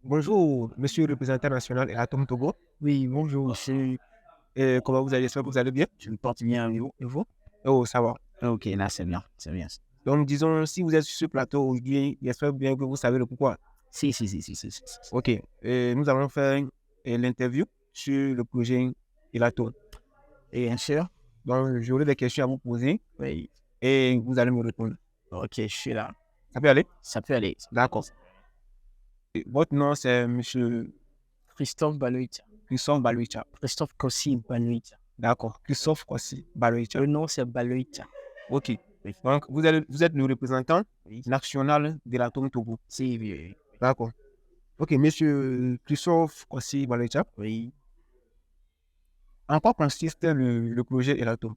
Bonjour, monsieur le représentant national Eratom Togo. Oui, bonjour, monsieur. Comment vous allez? J'espère que vous allez bien? Je me porte bien, et vous? Oh, ça va. Ok, là, c'est bien, c'est bien. Donc, disons, si vous êtes sur ce plateau aujourd'hui, j'espère bien que vous savez le pourquoi. Si. OK. Nous allons faire l'interview sur le projet Elatom. Et bien sûr, Donc, j'aurai des questions à vous poser oui. et vous allez me répondre. Ok, je suis là. Ça peut aller? Ça peut aller. D'accord. Votre nom, c'est monsieur Christophe Baloïta. Christophe Baloïcha. Christophe Kossi Baloïta. D'accord. Christophe Kwasi Baloïcha. Le nom, c'est Baloïta. OK. Donc, vous êtes le représentant Oui. national de l'Atom Togo. Si, oui. D'accord. Ok, monsieur Christophe Kwasi Baloïcha. Oui. En quoi consiste le projet Elatom?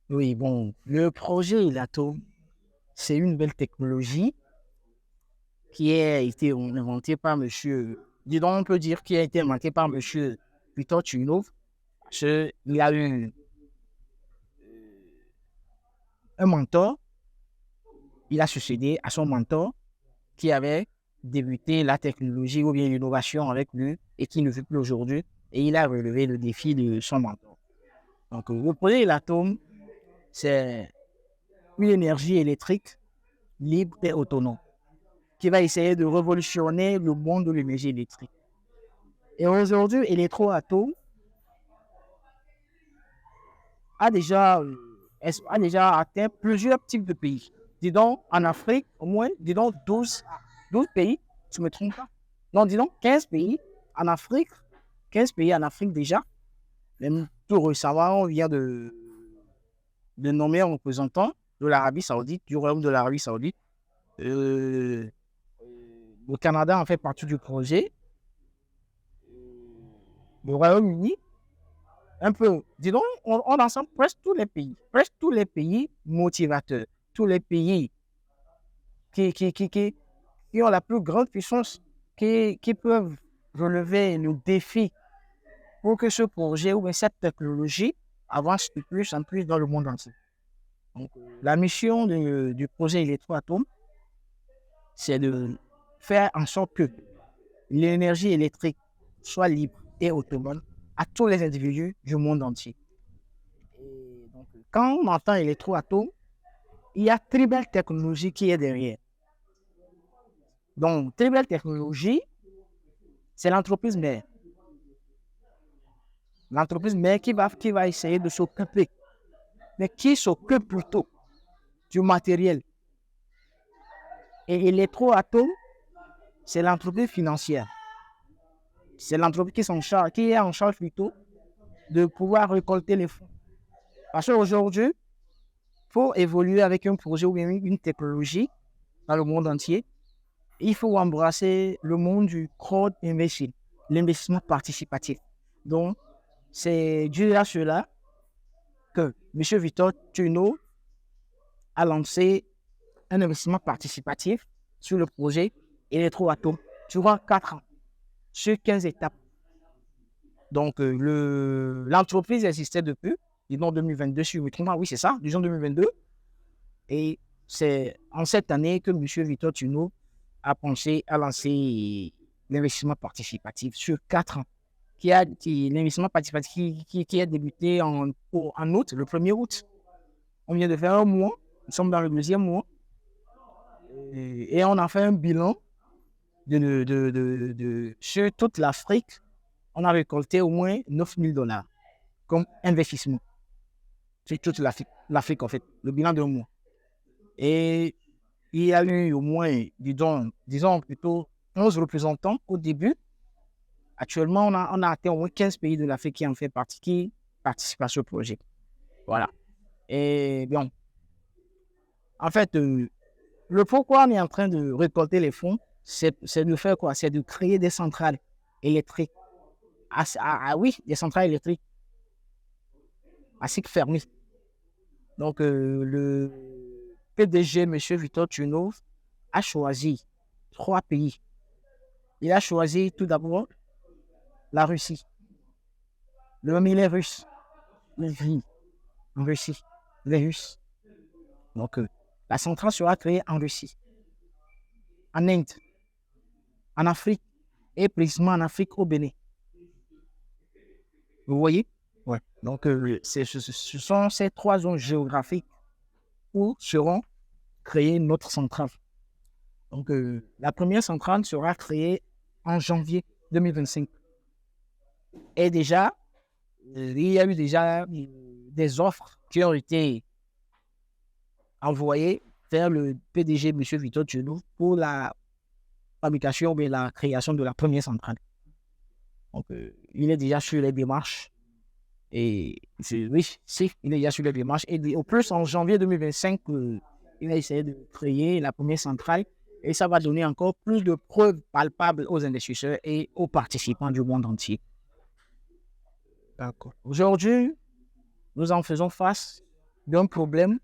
Oui, bon, le projet Elatom, c'est une belle technologie qui a été inventée par monsieur, disons, on peut dire qui a été inventée par monsieur Victor Tunov. Il a eu un mentor, il a succédé à son mentor qui avait débuté la technologie ou bien l'innovation avec lui et qui ne fait plus aujourd'hui. Et il a relevé le défi de son mentor. Donc, le projet de l'atome, c'est une énergie électrique libre et autonome qui va essayer de révolutionner le monde de l'énergie électrique. Et aujourd'hui, Electroatom a déjà atteint plusieurs types de pays. Disons, en Afrique, au moins, disons 12 pays, je ne me trompe pas. Non, disons 15 pays en Afrique, 15 pays en Afrique déjà. Même tout récemment, on vient de nommer un représentant de l'Arabie Saoudite, du Royaume de l'Arabie Saoudite. Le Canada en fait partie du projet. Le Royaume-Uni, un peu, disons, on ensemble presque tous les pays motivateurs, tous les pays qui ont la plus grande puissance, qui peuvent relever le défi pour que ce projet ou cette technologie avance de plus en plus dans le monde entier. Donc, la mission du projet Electroatom, c'est de faire en sorte que l'énergie électrique soit libre et autonome à tous les individus du monde entier. Et donc, quand on entend Electroatom, il y a Tribal Technologies qui est derrière. Donc, Tribal Technologies, c'est l'entreprise mère. L'entreprise mère qui va essayer de s'occuper, mais qui s'occupe plutôt du matériel. Et Electroatom, c'est l'entreprise financière. C'est l'entreprise qui est en charge plutôt de pouvoir récolter les fonds. Parce qu'aujourd'hui, pour évoluer avec un projet ou bien une technologie dans le monde entier, il faut embrasser le monde du crowd investing, l'investissement participatif. Donc, c'est dû à cela que M. Victor Tuno a lancé un investissement participatif sur le projet Electroatom durant 4 ans, sur 15 étapes. Donc, l'entreprise existait depuis, disons 2022, si je me trompe pas, oui, c'est ça, disons 2022. Et c'est en cette année que M. Victor Tuno a pensé à lancer l'investissement participatif sur 4 ans. L'investissement participatif qui a débuté en août, le 1er août. On vient de faire un mois, nous sommes dans le deuxième mois. Et on a fait un bilan sur toute l'Afrique. On a récolté au moins $9,000 comme investissement sur toute l'Afrique, en fait, le bilan d'un mois. Et il y a eu au moins, disons plutôt 11 représentants au début. Actuellement, on a atteint au moins 15 pays de l'Afrique qui en fait partie, qui participent à ce projet. Voilà. Et bien, en fait, le pourquoi on est en train de récolter les fonds, c'est de faire quoi? C'est de créer des centrales électriques. Oui, des centrales électriques à cycle fermé. Donc, le PDG, M. Victor Tuno, a choisi 3 pays. Il a choisi tout d'abord la Russie. Le premier, les Russes. Les Russie. Les Russes. Donc, la centrale sera créée en Russie, en Inde, en Afrique et précisément en Afrique, au Bénin. Vous voyez? Ouais. Donc, ce sont ces 3 zones géographiques où seront créées notre centrale. Donc, la première centrale sera créée en janvier 2025. Et déjà, il y a eu déjà des offres qui ont été envoyées vers le PDG, M. Victor Tchenou, pour la fabrication et la création de la première centrale. Donc, il est déjà sur les démarches. Et oui, il est déjà sur les démarches. Et au plus, en janvier 2025, il va essayer de créer la première centrale. Et ça va donner encore plus de preuves palpables aux investisseurs et aux participants du monde entier. D'accord. Aujourd'hui, nous en faisons face d'un problème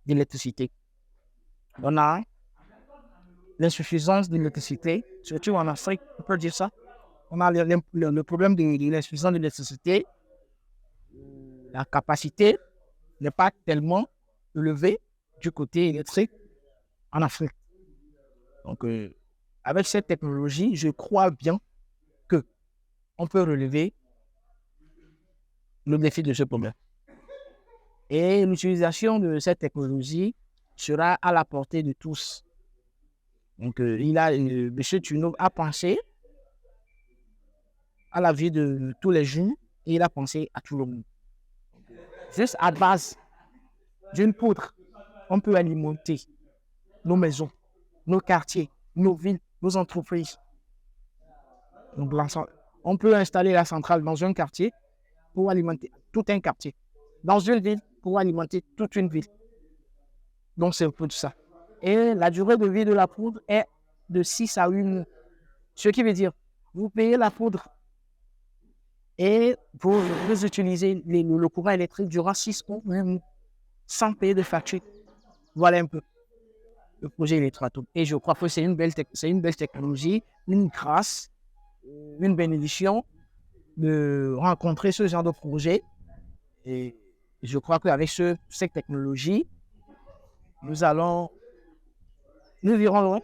d'électricité. On a l'insuffisance d'électricité, surtout en Afrique, on peut dire ça. On a le problème de l'insuffisance d'électricité. La capacité n'est pas tellement élevée du côté électrique en Afrique. Donc, avec cette technologie, je crois bien qu'on peut relever le défi de ce problème. Et l'utilisation de cette technologie sera à la portée de tous. Donc, M. Tchenou a pensé à la vie de tous les jeunes et il a pensé à tout le monde. Juste à base d'une poudre, on peut alimenter nos maisons, nos quartiers, nos villes, nos entreprises. Donc, on peut installer la centrale dans un quartier pour alimenter tout un quartier. Dans une ville, pour alimenter toute une ville. Donc, c'est un peu de ça. Et la durée de vie de la poudre est de 6 à 8 mois. Ce qui veut dire, vous payez la poudre et vous utilisez le courant électrique durant 6 mois, sans payer de facture. Voilà un peu le projet Electroatom. Et je crois que c'est une belle technologie, une grâce, une bénédiction de rencontrer ce genre de projet. Et je crois qu'avec cette technologie, nous irons loin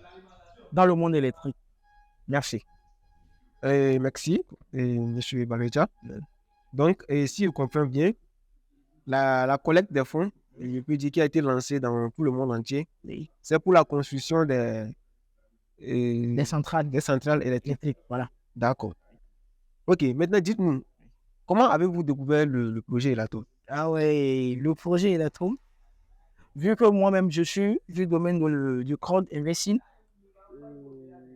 dans le monde électrique. Merci. Merci, M. Bareja. Donc, si je comprends bien, la collecte des fonds, je peux dire, qui a été lancée dans tout le monde entier, Oui. c'est pour la construction des centrales électriques. Voilà. D'accord. Ok, maintenant dites-nous, comment avez-vous découvert le projet Electroatom? Ah ouais, le projet Electroatom, vu que moi-même je suis du domaine du crowd investing,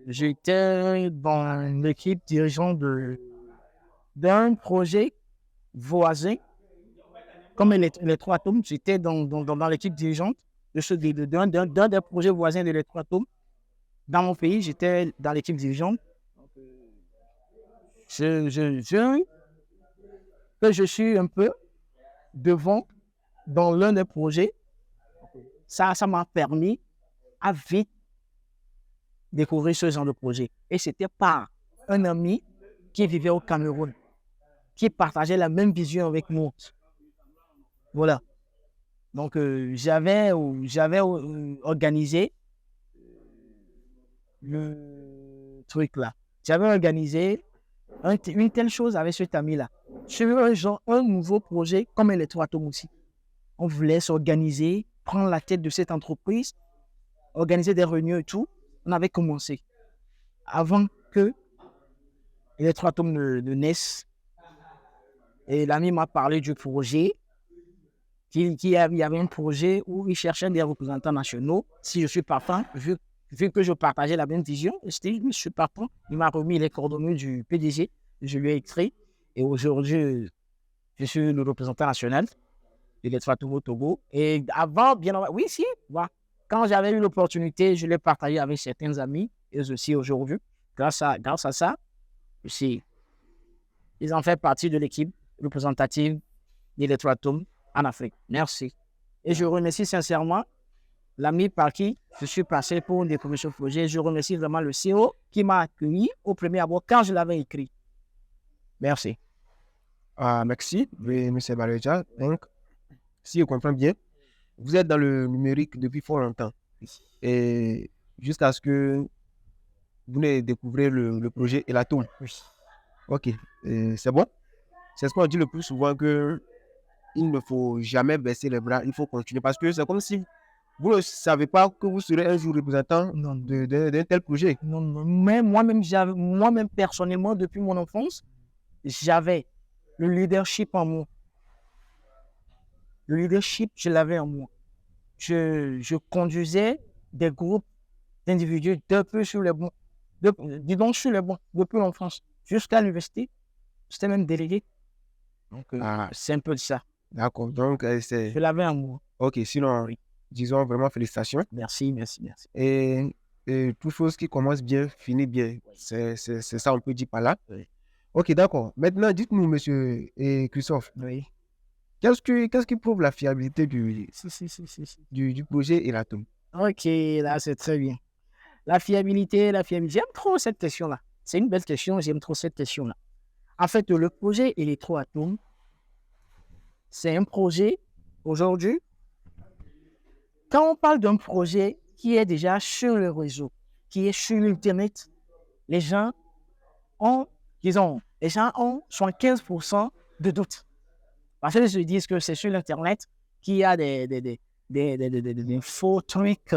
j'étais dans l'équipe dirigeante d'un projet voisin, comme Electroatom, j'étais dans l'équipe dirigeante d'un des projets voisins de Electroatom. Dans mon pays, j'étais dans l'équipe dirigeante. Je suis un peu devant dans l'un des projets. Ça m'a permis à vite découvrir ce genre de projet. Et c'était par un ami qui vivait au Cameroun, qui partageait la même vision avec moi. Voilà. Donc, j'avais organisé le truc là. J'avais organisé une telle chose avec cet ami-là. Sur un nouveau projet comme Electroatom aussi. On voulait s'organiser, prendre la tête de cette entreprise, organiser des réunions et tout. On avait commencé. Avant que Electroatom ne naisse, et l'ami m'a parlé du projet. Il y avait un projet où il cherchait des représentants nationaux. Si je suis partant, vu que je partageais la même vision, je suis partant. Il m'a remis les coordonnées du PDG. Je lui ai écrit. Et aujourd'hui, je suis le représentant national de l'Electroatom au Togo. Et avant, oui, si. Voilà. Quand j'avais eu l'opportunité, je l'ai partagé avec certains amis. Et aussi aujourd'hui, grâce à ça, ils ont fait partie de l'équipe représentative de l'Electroatom en Afrique. Merci. Et je remercie sincèrement l'ami par qui je suis passé pour une découverte de projet. Je remercie vraiment le CEO qui m'a accueilli au premier abord quand je l'avais écrit. Merci. Merci, M. Bareja. Donc, si je comprends bien, vous êtes dans le numérique depuis fort longtemps. Et jusqu'à ce que vous venez de découvrir le projet Elatom. Oui. Ok, c'est bon. C'est ce qu'on dit le plus souvent que il ne faut jamais baisser les bras, il faut continuer parce que c'est comme si vous ne savez pas que vous serez un jour représentant Non, d'un tel projet. non, non. Mais moi-même personnellement, depuis mon enfance, j'avais le leadership en moi. Le leadership, je l'avais en moi. Je conduisais des groupes d'individus depuis sur les bons, disons sur les bons, depuis l'enfance jusqu'à l'université. J'étais même délégué. Donc, c'est un peu de ça. D'accord, donc c'est... Je l'avais en moi. Ok, sinon, Oui. disons vraiment félicitations. Merci, merci, merci. Et toute chose qui commence bien, finit bien. C'est ça, on peut dire par là. Oui. Ok, d'accord. Maintenant, dites-nous, monsieur Christophe, Oui. qu'est-ce qui prouve la fiabilité Si. du projet Elatom? Ok, là, c'est très bien. La fiabilité. J'aime trop cette question-là. C'est une belle question, j'aime trop cette question-là. En fait, le projet Electroatom, c'est un projet, aujourd'hui, quand on parle d'un projet qui est déjà sur le réseau, qui est sur Internet, les gens ont 75% de doute. Parce qu'ils se disent que c'est sur Internet qu'il y a des faux trucs,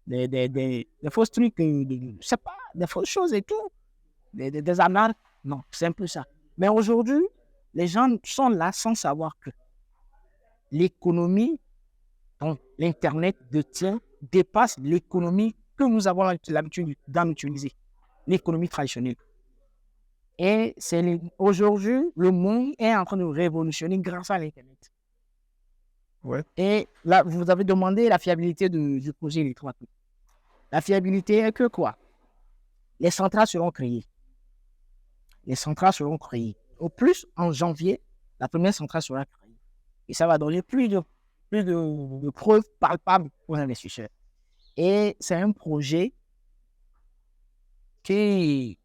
des faux trucs, je sais pas, des fausses choses et tout, des arnaques. Non, c'est un peu ça. Mais aujourd'hui, les gens sont là sans savoir que l'économie, donc l'Internet dépasse l'économie que nous avons l'habitude d'en utiliser, l'économie traditionnelle. Et aujourd'hui, le monde est en train de révolutionner grâce à l'Internet. Ouais. Et là, vous avez demandé la fiabilité du projet Electroatom. La fiabilité est que quoi? Les centrales seront créées. Au plus, en janvier, la première centrale sera créée. Et ça va donner plus de preuves palpables aux investisseurs. Et c'est un projet qui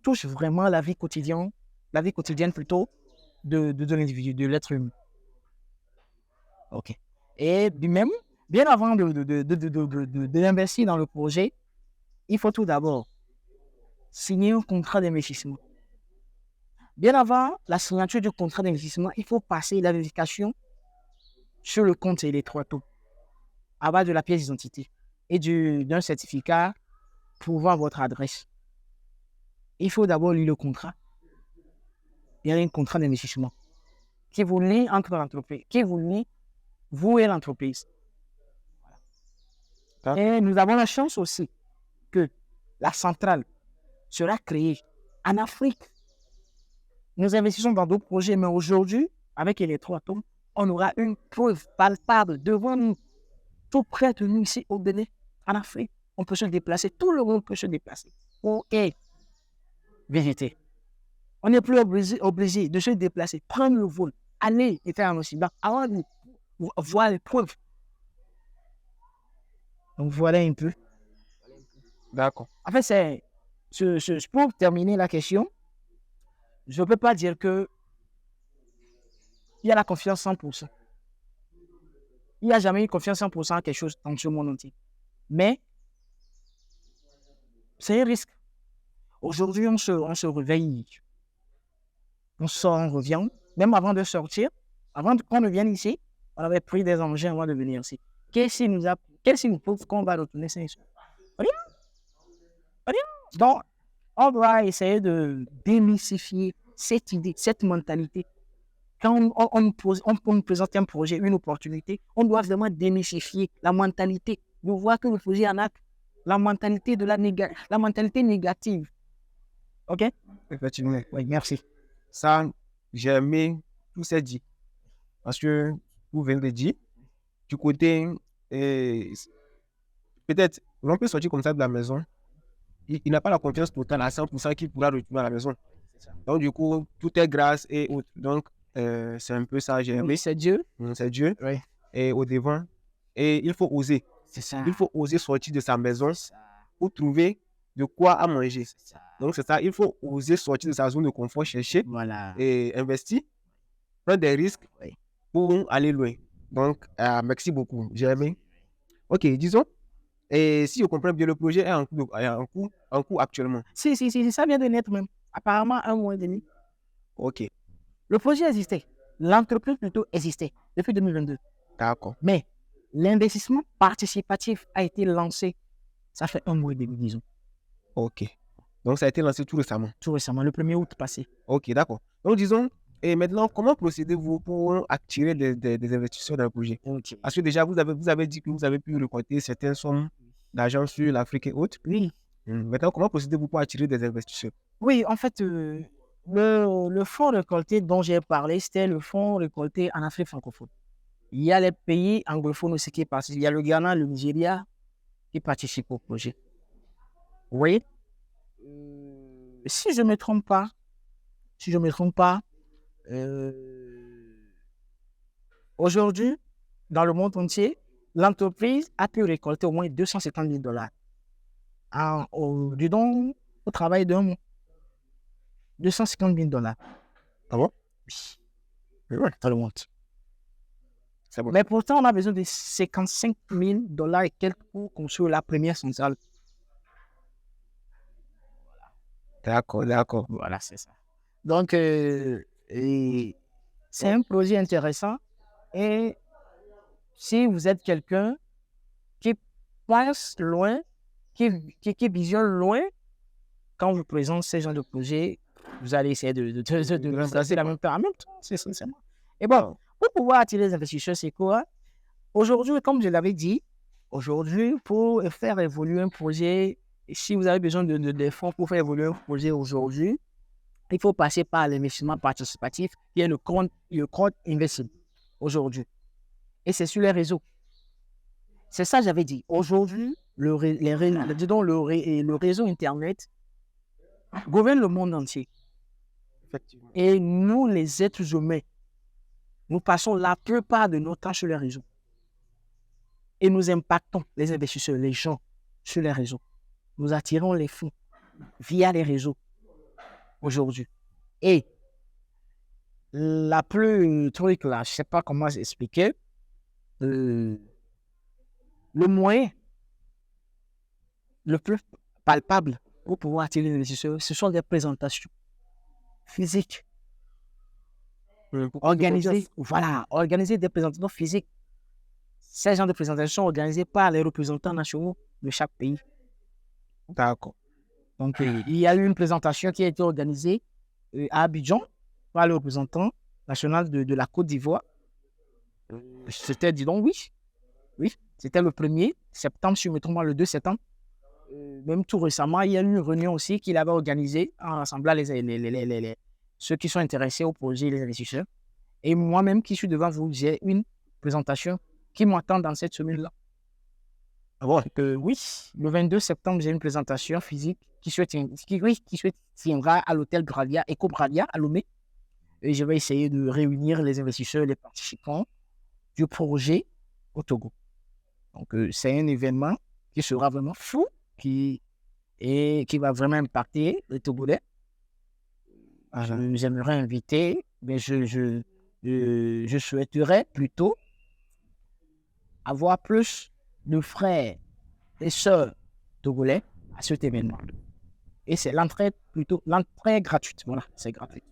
touche vraiment la vie quotidienne plutôt de l'individu, de l'être humain. Ok. Et même, bien avant d'investir dans le projet, il faut tout d'abord signer un contrat d'investissement. Bien avant la signature du contrat d'investissement, il faut passer la vérification sur le compte Electroatom à base de la pièce d'identité et d'un certificat prouvant votre adresse. Il faut d'abord lire le contrat. Il y a un contrat d'investissement qui vous lie entre l'entreprise, qui vous lie, vous et l'entreprise. Voilà. Et nous avons la chance aussi que la centrale sera créée en Afrique. Nous investissons dans d'autres projets, mais aujourd'hui, avec Electroatom, on aura une preuve palpable devant nous, tout près de nous ici au Bénin, en Afrique. On peut se déplacer, tout le monde peut se déplacer. Ok, vérité. On n'est plus obligé de se déplacer, prendre le vol, aller et faire un Occident avant de voir les preuves. Donc voilà un peu. D'accord. En fait, pour terminer la question, je ne peux pas dire que il y a la confiance 100%. Il n'y a jamais eu confiance 100% à quelque chose dans ce monde entier. Mais c'est un risque. Aujourd'hui, on se réveille. On sort, on revient. Même avant de sortir, avant qu'on ne vienne ici, on avait pris des engins avant de venir ici. Qu'est-ce qui nous prouve qu'on va retourner sans ici? Rien. Donc, on doit essayer de démystifier cette idée, cette mentalité. Quand on nous présente un projet, une opportunité, on doit vraiment démystifier la mentalité, de voir que le projet en a la mentalité la mentalité négative. OK? Effectivement. Oui, merci. Ça, j'ai aimé tout ça dit. Parce que vous venez de dire, du côté, peut-être, l'on peut sortir comme ça de la maison. Il n'a pas la confiance totale à 100% qu'il pourra retourner à la maison. Donc, du coup, tout est grâce et autres. Donc, c'est un peu ça, j'ai aimé. Oui, c'est Dieu. C'est Dieu. Oui. Et au devant. Et il faut oser. C'est ça. Il faut oser sortir de sa maison pour trouver de quoi à manger. Donc, c'est ça. Il faut oser sortir de sa zone de confort, chercher et investir, prendre des risques pour aller loin. Donc, merci beaucoup. J'ai aimé. Ok, disons, Et si je comprends bien, le projet est en cours actuellement. Si, ça vient de naître même. Apparemment, 1 mois et demi. Ok, Le projet existait. L'entreprise plutôt existait depuis 2022. d'accord. Mais l'investissement participatif a été lancé, ça fait 1 mois et demi, disons, Ok. Donc, ça a été lancé tout récemment. tout récemment, le 1er août passé. Ok, d'accord. Donc, disons, et maintenant, comment procédez-vous pour attirer des investisseurs dans le projet? Parce que déjà, vous avez dit que vous avez pu récolter certaines sommes d'argent sur l'Afrique et autres. Oui, Maintenant, comment procédez-vous pour attirer des investisseurs? oui, en fait, le fonds récolté dont j'ai parlé, c'était le fonds récolté en Afrique francophone. Il y a les pays anglophones aussi qui participent. Il y a le Ghana, le Nigeria qui participent au projet. Vous voyez? Si je ne me trompe pas, euh, aujourd'hui, dans le monde entier, l'entreprise a pu récolter au moins 250 000 dollars disons, au travail d'un mois. 250 000 dollars. Ah bon? Oui, dans le monde. C'est bon. Mais pourtant, on a besoin de 55 000 dollars et quelques pour construire la première centrale. D'accord, d'accord. Voilà, c'est ça. Donc, c'est un projet intéressant. Et si vous êtes quelqu'un qui pense loin, qui visionne loin, quand je présente ces genres de projets, vous allez essayer de remplacer la même temps. En même temps, c'est sincèrement. Et bon, pour pouvoir attirer les investisseurs, c'est quoi? Aujourd'hui, comme je l'avais dit, pour faire évoluer un projet, si vous avez besoin de fonds pour faire évoluer un projet aujourd'hui, il faut passer par l'investissement participatif qui est le crowd investing aujourd'hui. Et c'est sur les réseaux. C'est ça que j'avais dit. Aujourd'hui, le réseau Internet gouverne le monde entier. Effectivement. Et nous, les êtres humains, nous passons la plupart de nos temps sur les réseaux. Et nous impactons les investisseurs, les gens, sur les réseaux. Nous attirons les fonds via les réseaux aujourd'hui. Et la plus truc là, je ne sais pas comment expliquer, le moyen le plus palpable pour pouvoir attirer les investisseurs, ce sont des présentations physiques. Organiser des présentations physiques. Ces genres de présentations organisées par les représentants nationaux de chaque pays. D'accord. Donc, il y a eu une présentation qui a été organisée à Abidjan par le représentant national de la Côte d'Ivoire. C'était, disons, oui, c'était le 1er septembre, si je me trompe pas, le 2 septembre. Même tout récemment, il y a eu une réunion aussi qu'il avait organisée en rassemblant ceux qui sont intéressés au projet, les investisseurs. Et moi-même qui suis devant vous, j'ai une présentation qui m'attend dans cette semaine-là. Ah bon? Oui, le 22 septembre, j'ai une présentation physique qui se tiendra à l'hôtel Gralia, Eco Gralia à Lomé. Et je vais essayer de réunir les investisseurs, les participants du projet au Togo. Donc, c'est un événement qui sera vraiment fou, qui va vraiment impacter les Togolais. J'aimerais inviter, mais je souhaiterais plutôt avoir plus de frères et sœurs togolais à cet événement. Et c'est l'entrée gratuite. Voilà, c'est gratuit.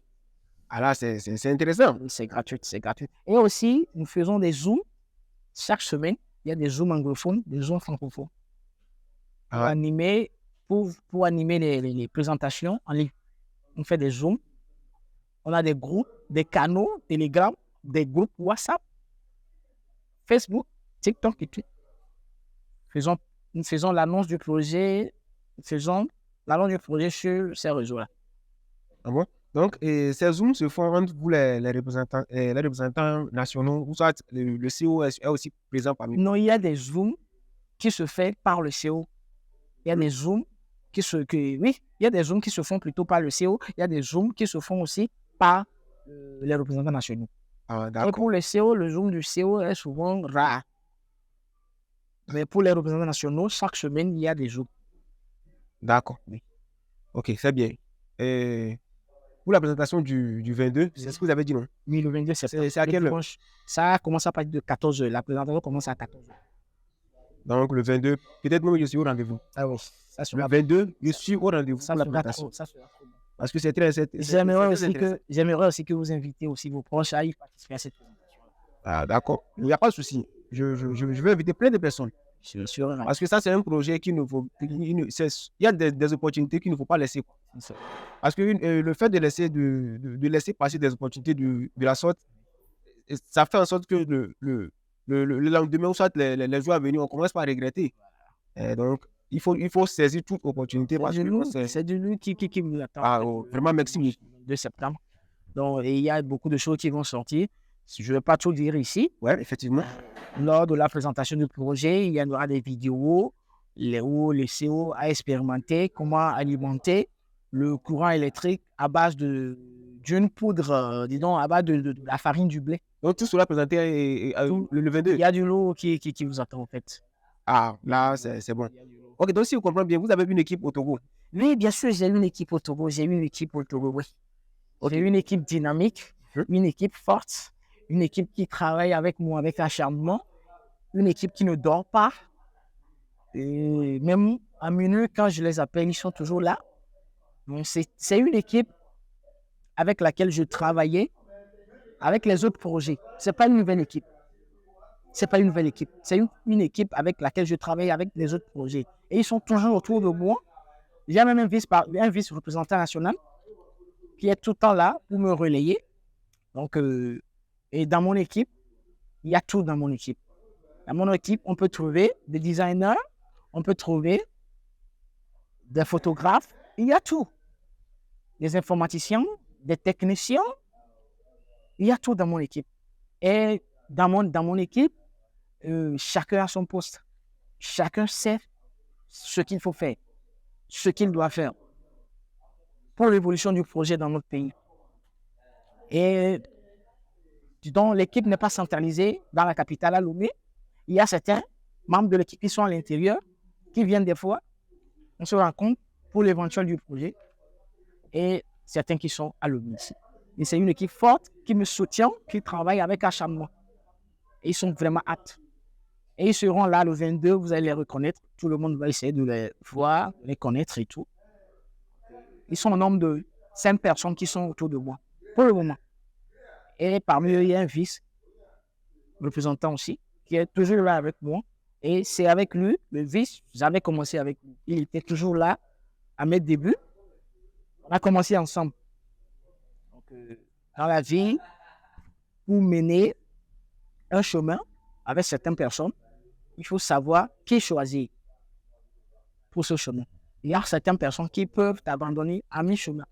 Ah là, c'est intéressant. C'est gratuit. Et aussi, nous faisons des Zooms chaque semaine. Il y a des Zooms anglophones, des Zooms francophones. Pour animer les présentations en ligne. On fait des Zooms. On a des groupes, des canaux, Telegram, des groupes WhatsApp, Facebook, TikTok et tout. Nous faisons l'annonce du projet. Sur ces réseaux-là. Ah bon? Donc, ces Zooms se font entre vous, les représentants nationaux, ou soit le CEO est aussi présent parmi vous? Non, il y a des Zooms qui se font par le CEO. Il y a des Zooms qui se font plutôt par le CEO. Il y a des Zooms qui se font aussi par les représentants nationaux. Ah, et d'accord. pour le CEO, le Zoom du CEO est souvent rare. Mais pour les représentants nationaux, chaque semaine, il y a des Zooms. D'accord. Oui. Ok, c'est bien. Pour la présentation du 22, c'est ce que vous avez dit, non? Oui, le 22 septembre. C'est à quelle heure? Ça commence à partir de 14h. La présentation commence à 14h. Donc, le 22, peut-être même je suis au rendez-vous. Ah oui, ça Le sera 22, je suis au rendez-vous ça pour la sera présentation. trop, ça sera trop bon. Parce que c'est très, J'aimerais très intéressant. j'aimerais aussi que vous invitez aussi vos proches à y participer à cette présentation. Ah, d'accord. Il n'y a pas de souci. Je vais inviter plein de personnes. Sur un Parce que ça, c'est un projet qu'il ne faut. Il y a des opportunités qu'il ne faut pas laisser. Parce que le fait de laisser passer des opportunités de la sorte, ça fait en sorte que le lendemain, ou soit les jours à venir, on commence par regretter. Et donc, il faut saisir toute opportunité parce que c'est du loup qui nous attend. Ah, oh, vraiment, merci beaucoup. 2 septembre. Donc, et il y a beaucoup de choses qui vont sortir. Je ne vais pas tout dire ici. Ouais, effectivement. Lors de la présentation du projet, il y aura des vidéos où le CO a expérimenté comment alimenter le courant électrique à base d'une poudre, disons, à base de la farine du blé. Donc, tout cela présenté le 22. Il y a du lot qui vous attend, en fait. Ah, là, c'est bon. Ok, donc si vous comprenez bien, vous avez une équipe au Togo. Oui, bien sûr, j'ai une équipe au Togo. J'ai une équipe au Togo, oui. J'ai une équipe dynamique, une équipe forte, une équipe qui travaille avec moi avec acharnement, une équipe qui ne dort pas. Et même à minuit, quand je les appelle, ils sont toujours là. Donc, c'est une équipe avec laquelle je travaillais avec les autres projets. Ce n'est pas une nouvelle équipe. C'est pas une nouvelle équipe. C'est une équipe avec laquelle je travaille avec les autres projets. Et ils sont toujours autour de moi. Il y a même un vice-représentant national qui est tout le temps là pour me relayer. Donc, et dans mon équipe, il y a tout dans mon équipe. Dans mon équipe, on peut trouver des designers, on peut trouver des photographes, il y a tout. Des informaticiens, des techniciens, il y a tout dans mon équipe. Et dans mon équipe, chacun a son poste. Chacun sait ce qu'il faut faire, ce qu'il doit faire pour l'évolution du projet dans notre pays. Et donc, l'équipe n'est pas centralisée dans la capitale à Lomé. Il y a certains membres de l'équipe qui sont à l'intérieur, qui viennent des fois. On se rencontre pour l'éventuel du projet. Et certains qui sont à Lomé. Et c'est une équipe forte qui me soutient, qui travaille avec acharnement. Et ils sont vraiment aptes. Et ils seront là le 22, vous allez les reconnaître. Tout le monde va essayer de les voir, les connaître et tout. Ils sont au nombre de 5 personnes qui sont autour de moi, pour le moment. Et parmi eux, il y a un vice-représentant aussi, qui est toujours là avec moi. Et c'est avec lui, le vice, j'avais commencé avec lui. Il était toujours là à mes débuts. On a commencé ensemble. Donc, dans la vie, pour mener un chemin avec certaines personnes, il faut savoir qui choisir pour ce chemin. Il y a certaines personnes qui peuvent t'abandonner à mi-chemin.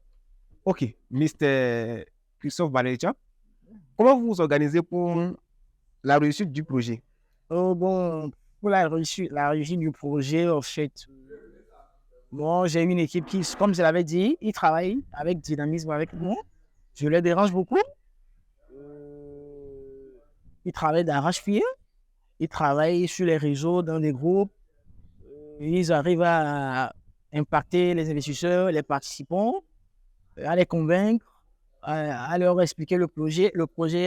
Ok, Mr. Christophe Baleja, comment vous vous organisez pour la réussite du projet? Bon, pour la réussite du projet, en fait, bon, j'ai une équipe qui, comme je l'avais dit, ils travaillent avec dynamisme avec moi. Je les dérange beaucoup. Ils travaillent d'arrache-pied. Ils travaillent sur les réseaux, dans des groupes. Ils arrivent à impacter les investisseurs, les participants, à les convaincre, à leur expliquer le projet,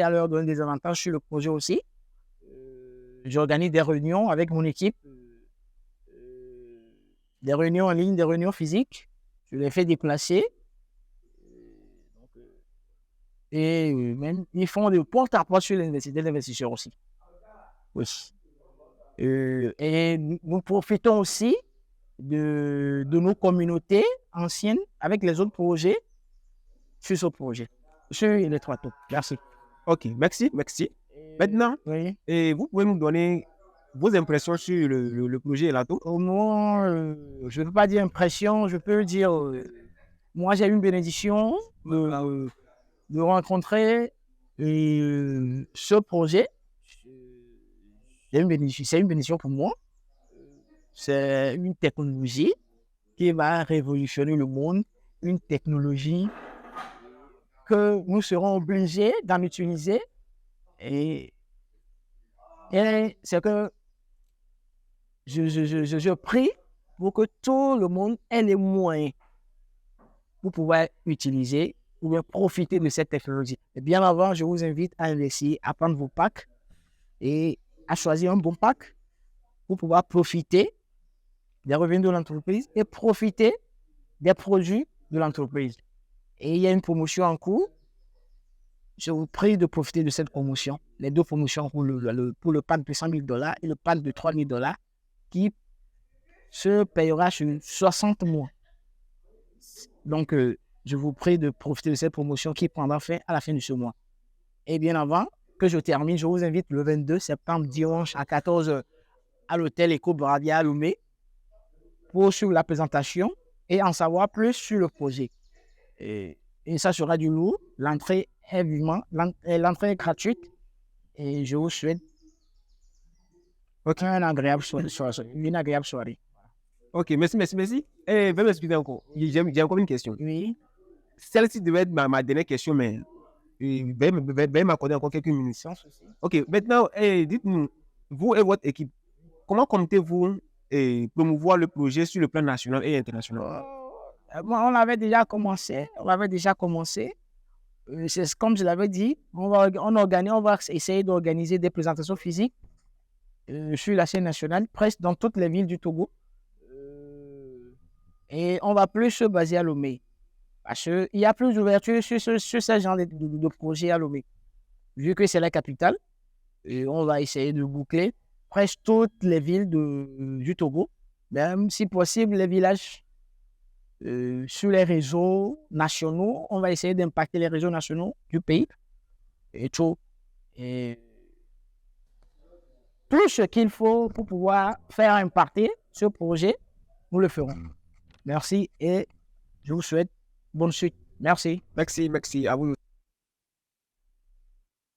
à leur donner des avantages sur le projet aussi. J'organise des réunions avec mon équipe, des réunions en ligne, des réunions physiques. Je les fais déplacer. Et même, ils font des porte-à-porte sur les investisseurs aussi. Oui. Et nous profitons aussi de nos communautés anciennes avec les autres projets sur ce projet, sur les 3 tours. Merci. Ok, merci. Maintenant, oui. Et vous pouvez nous donner vos impressions sur le projet Elato? Moi, je ne peux pas dire impression, je peux dire, moi j'ai eu une bénédiction de rencontrer ce projet. C'est une bénédiction pour moi. C'est une technologie qui va révolutionner le monde, une technologie que nous serons obligés d'en utiliser. Et c'est que je prie pour que tout le monde ait les moyens pour pouvoir utiliser ou bien profiter de cette technologie. Et bien avant, je vous invite à investir, à prendre vos packs et à choisir un bon pack pour pouvoir profiter des revenus de l'entreprise et profiter des produits de l'entreprise. Et il y a une promotion en cours. Je vous prie de profiter de cette promotion. Les deux promotions pour le pack de $100,000 et le pack de $3,000 qui se payera sur 60 mois. Donc, je vous prie de profiter de cette promotion qui prendra fin à la fin de ce mois. Et bien avant que je termine, je vous invite le 22 septembre, dimanche à 14h à l'hôtel Eco Bradia à Lomé pour suivre la présentation et en savoir plus sur le projet. Et ça sera du lourd. L'entrée est gratuite et je vous souhaite une agréable soirée. Ok, merci. Veuillez m'excuser encore. J'ai encore une question. Oui. Celle-ci devait être ma dernière question, mais veuillez m'accorder encore quelques minutes. Ok, maintenant, dites-nous, vous et votre équipe, comment comptez-vous promouvoir le projet sur le plan national et international? On avait déjà commencé. C'est comme je l'avais dit, on va essayer d'organiser des présentations physiques sur la scène nationale, presque dans toutes les villes du Togo. Et on va plus se baser à Lomé. Parce qu'il y a plus d'ouverture sur ce genre de projet à Lomé. Vu que c'est la capitale, on va essayer de boucler presque toutes les villes du Togo, même si possible les villages. Sur les réseaux nationaux, on va essayer d'impacter les réseaux nationaux du pays et tout. Et tout ce qu'il faut pour pouvoir faire impacter ce projet, nous le ferons. Merci et je vous souhaite bonne suite. Merci. Merci à vous.